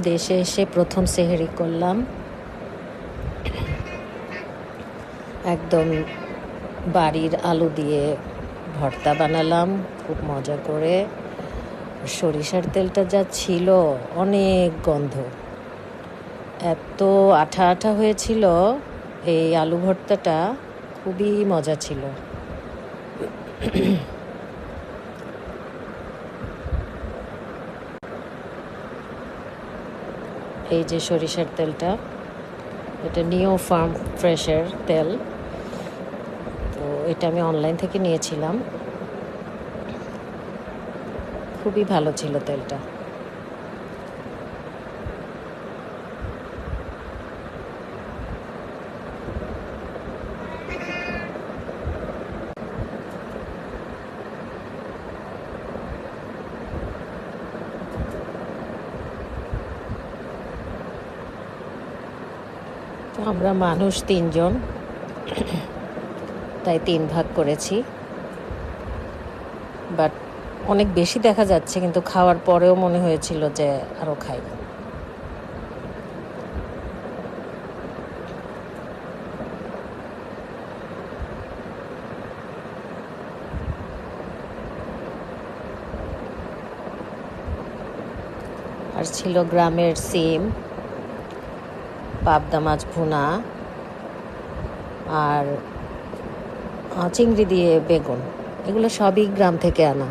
দেশে এসে প্রথম সেহরি করলাম। একদম বাড়ির আলু দিয়ে ভর্তা বানালাম খুব মজা করে। সরিষার তেলটা যা ছিল, অনেক গন্ধ, এত আঠা আঠা হয়েছিল। এই আলু ভর্তাটা খুবই মজা ছিল। এই যে সরিষার তেলটা, এটা নিও ফার্ম ফ্রেশের তেল। তো এটা আমি অনলাইন থেকে নিয়েছিলাম, খুবই ভালো ছিল তেলটা। তো আমরা মানুষ 3 জন, তাই 3 ভাগ করেছি। বাট অনেক বেশি দেখা যাচ্ছে, কিন্তু খাওয়ার পরেও মনে হয়েছিল যে আরও খাই। আর ছিল গ্রামের সিম, পাবদা মাছ ভুনা, আর চিংড়ি দিয়ে বেগুন। এগুলো সবই গ্রাম থেকে আনা।